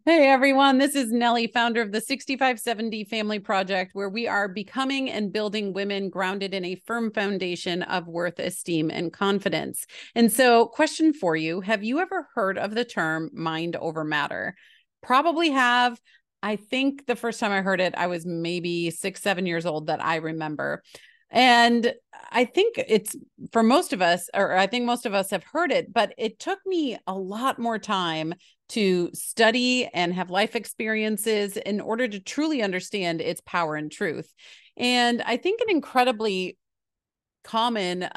Hey everyone, this is Nellie, founder of the 6570 Family Project, where we are becoming and building women grounded in a firm foundation of worth, esteem, and confidence. And so, question for you: have you ever heard of the term mind over matter? Probably have. I think the first time I heard it, I was maybe 6, 7 years old that I remember. And I think it's for most of us, or I think most of us have heard it, but it took me a lot more time to study and have life experiences in order to truly understand its power and truth. And I think an incredibly common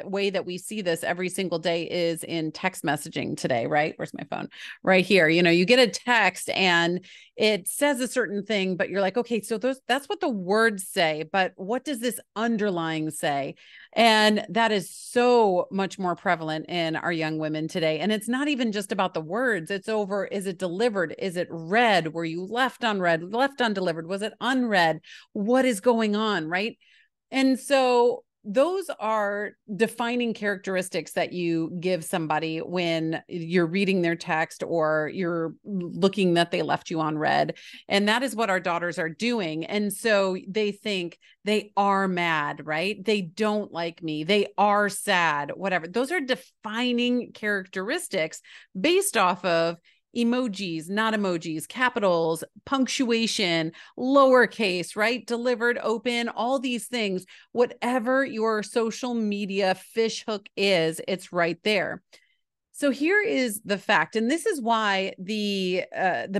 way that we see this every single day is in text messaging today, right? Where's my phone? Right here. You get a text and it says a certain thing, but you're like, okay, so that's what the words say, but what does this underlying say? And that is so much more prevalent in our young women today. And it's not even just about the words. It's over, is it delivered? Is it read? Were you left unread, left undelivered? Was it unread? What is going on, right? And so those are defining characteristics that you give somebody when you're reading their text or you're looking that they left you on read. And that is what our daughters are doing. And so they think they are mad, right? They don't like me. They are sad, whatever. Those are defining characteristics based off of emojis, not emojis, capitals, punctuation, lowercase, right? Delivered, open, all these things. Whatever your social media fish hook is, it's right there. So here is the fact, and this is why the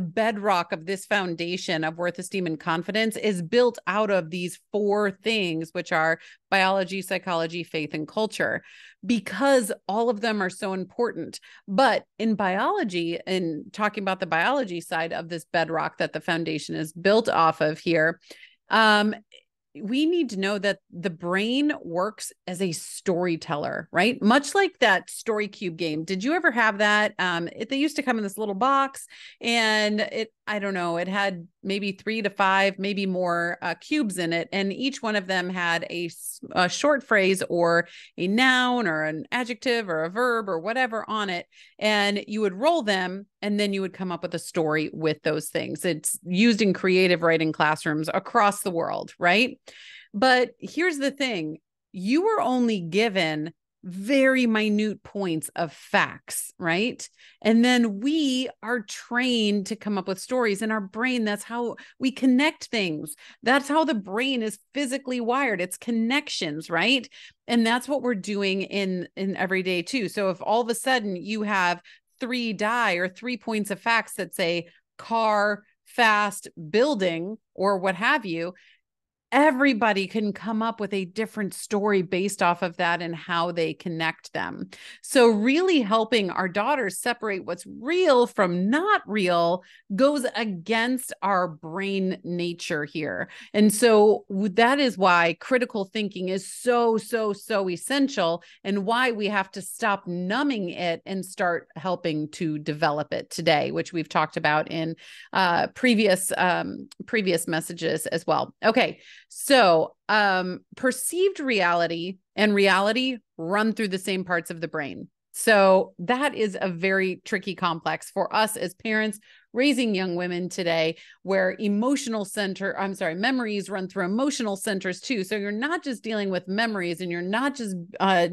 bedrock of this foundation of worth, esteem, and confidence is built out of these four things, which are biology, psychology, faith, and culture, because all of them are so important. But in biology, and talking about the biology side of this bedrock that the foundation is built off of here, we need to know that the brain works as a storyteller, right? Much like that Story Cube game. Did you ever have that? They used to come in this little box, and I don't know, it had maybe 3 to 5, maybe more cubes in it. And each one of them had a short phrase or a noun or an adjective or a verb or whatever on it. And you would roll them, and then you would come up with a story with those things. It's used in creative writing classrooms across the world, right? But here's the thing: you were only given very minute points of facts, right? And then we are trained to come up with stories in our brain. That's how we connect things. That's how the brain is physically wired. It's connections, right? And that's what we're doing in every day too. So if all of a sudden you have 3 die or 3 points of facts that say car, fast, building, or what have you, everybody can come up with a different story based off of that and how they connect them. So really helping our daughters separate what's real from not real goes against our brain nature here. And so that is why critical thinking is so, so, so essential, and why we have to stop numbing it and start helping to develop it today, which we've talked about in previous messages as well. Okay. So, perceived reality and reality run through the same parts of the brain. So that is a very tricky complex for us as parents raising young women today, where memories run through emotional centers too. So you're not just dealing with memories, and you're not just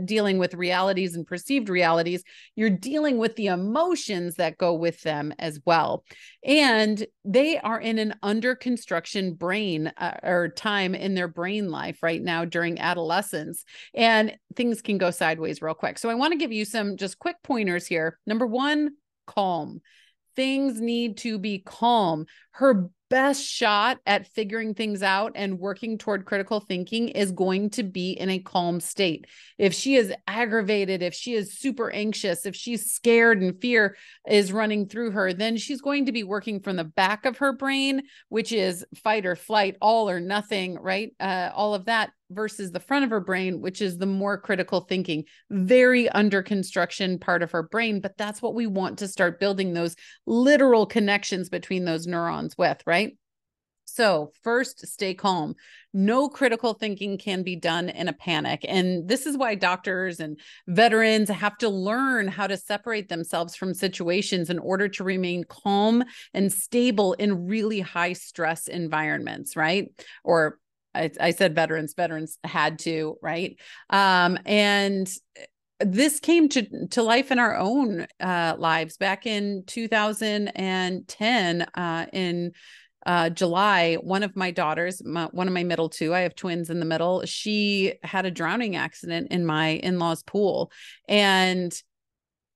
dealing with realities and perceived realities, you're dealing with the emotions that go with them as well. And they are in an under construction brain or time in their brain life right now during adolescence, and things can go sideways real quick. So I want to give you some just quick pointers here. Number one, calm. Things need to be calm. Her best shot at figuring things out and working toward critical thinking is going to be in a calm state. If she is aggravated, if she is super anxious, if she's scared and fear is running through her, then she's going to be working from the back of her brain, which is fight or flight, all or nothing, right? All of that, versus the front of her brain, which is the more critical thinking, very under construction part of her brain. But that's what we want to start building those literal connections between those neurons with, right? So first, stay calm. No critical thinking can be done in a panic. And this is why doctors and veterans have to learn how to separate themselves from situations in order to remain calm and stable in really high stress environments, right? Or I said veterans had to, right? And this came to life in our own lives back in 2010 in July. One of my daughters, one of my middle two, I have twins in the middle, she had a drowning accident in my in-laws pool. And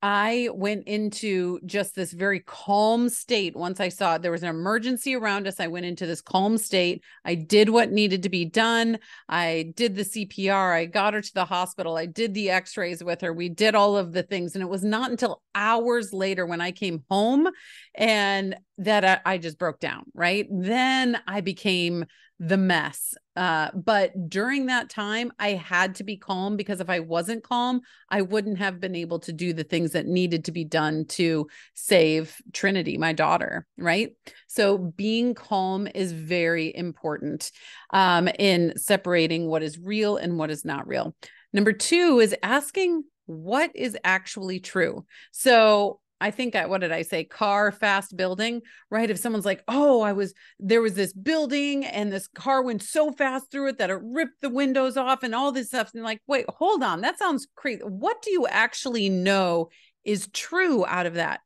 I went into just this very calm state. Once I saw there was an emergency around us, I went into this calm state. I did what needed to be done. I did the CPR. I got her to the hospital. I did the x-rays with her. We did all of the things. And it was not until hours later when I came home and that I just broke down, right? Then I became the mess. But during that time, I had to be calm, because if I wasn't calm, I wouldn't have been able to do the things that needed to be done to save Trinity, my daughter, right? So being calm is very important in separating what is real and what is not real. Number two is asking what is actually true. So I think what did I say? Car fast building, right? If someone's like, oh, there was this building and this car went so fast through it that it ripped the windows off and all this stuff. And like, wait, hold on. That sounds crazy. What do you actually know is true out of that?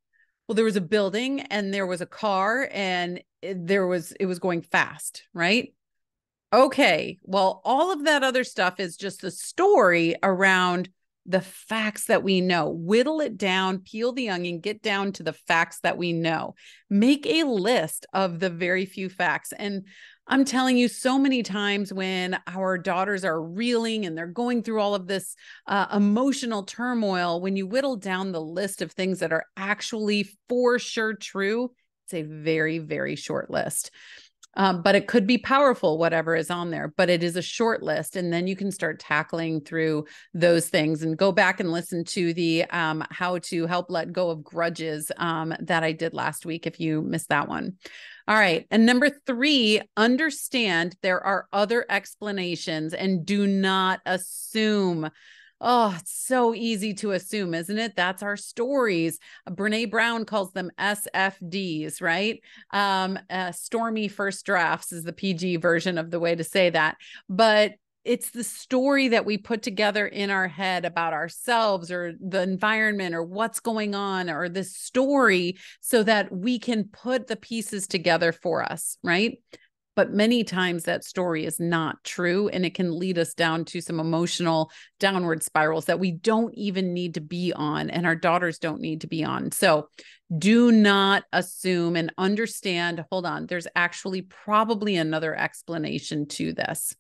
Well, there was a building and there was a car and it was going fast, right? Okay. Well, all of that other stuff is just the story around the facts that we know. Whittle it down, peel the onion, get down to the facts that we know. Make a list of the very few facts. And I'm telling you, so many times when our daughters are reeling and they're going through all of this emotional turmoil, when you whittle down the list of things that are actually for sure true, it's a very, very short list. But it could be powerful, whatever is on there, but it is a short list. And then you can start tackling through those things and go back and listen to the how to help let go of grudges that I did last week, if you missed that one. All right. And number three, understand there are other explanations and do not assume. Oh, it's so easy to assume, isn't it? That's our stories. Brene Brown calls them SFDs, right? Stormy first drafts is the PG version of the way to say that. But it's the story that we put together in our head about ourselves or the environment or what's going on or this story so that we can put the pieces together for us, right? But many times that story is not true, and it can lead us down to some emotional downward spirals that we don't even need to be on, and our daughters don't need to be on. So do not assume, and understand, hold on, there's actually probably another explanation to this.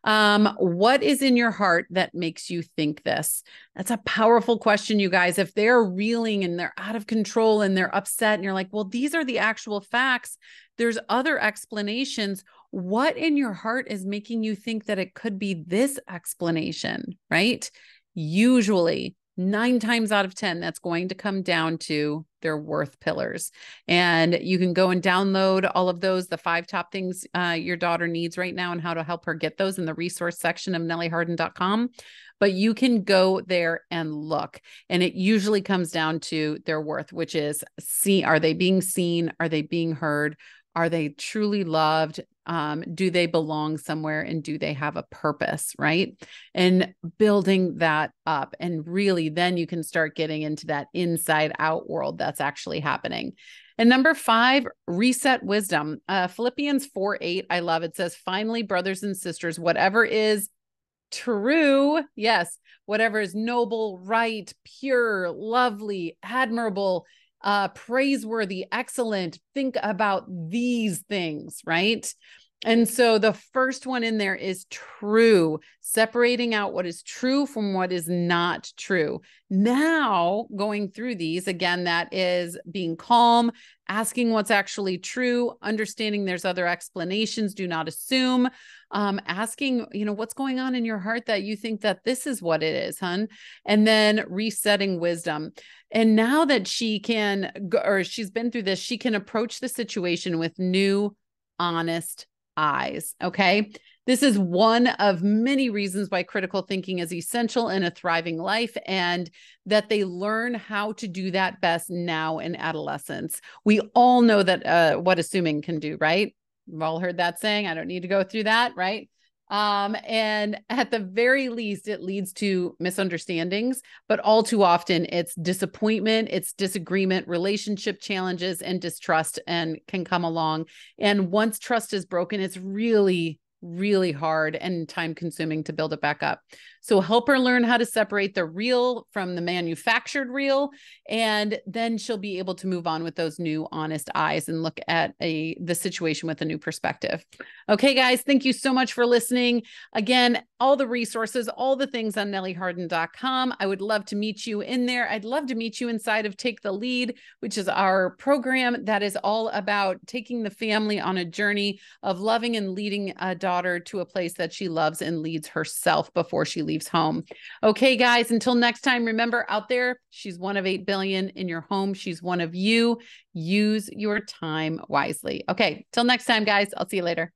What is in your heart that makes you think this? That's a powerful question, you guys. If they're reeling and they're out of control and they're upset and you're like, well, these are the actual facts, there's other explanations. What in your heart is making you think that it could be this explanation, right? Usually 9 times out of 10, that's going to come down to their worth pillars. And you can go and download all of those, the 5 top things your daughter needs right now and how to help her get those in the resource section of NellieHarden.com. But you can go there and look. And it usually comes down to their worth, which is, are they being seen? Are they being heard? Are they truly loved? Do they belong somewhere, and do they have a purpose, right? And building that up, and really then you can start getting into that inside out world that's actually happening. And number 5, reset wisdom. Philippians 4:8, I love it, says, finally, brothers and sisters, whatever is true, yes, whatever is noble, right, pure, lovely, admirable, praiseworthy, excellent, think about these things, right? And so the first one in there is true, separating out what is true from what is not true. Now, going through these, again, that is being calm, asking what's actually true, understanding there's other explanations, do not assume, asking, what's going on in your heart that you think that this is what it is, hun? And then resetting wisdom. And now that she can, or she's been through this, she can approach the situation with new, honest eyes. Okay. This is one of many reasons why critical thinking is essential in a thriving life, and that they learn how to do that best now in adolescence. We all know that what assuming can do, right? We've all heard that saying. I don't need to go through that, right? And at the very least, it leads to misunderstandings, but all too often it's disappointment, it's disagreement, relationship challenges, and distrust and can come along. And once trust is broken, it's really hard and time consuming to build it back up. So help her learn how to separate the real from the manufactured real, and then she'll be able to move on with those new honest eyes and look at the situation with a new perspective. Okay, guys, thank you so much for listening. Again, all the resources, all the things on NellieHarden.com. I would love to meet you in there. I'd love to meet you inside of Take the Lead, which is our program that is all about taking the family on a journey of loving and leading a daughter to a place that she loves and leads herself before she leaves home. Okay, guys, until next time, remember, out there, she's one of 8 billion. In your home, she's one of you. Use your time wisely. Okay, till next time, guys. I'll see you later.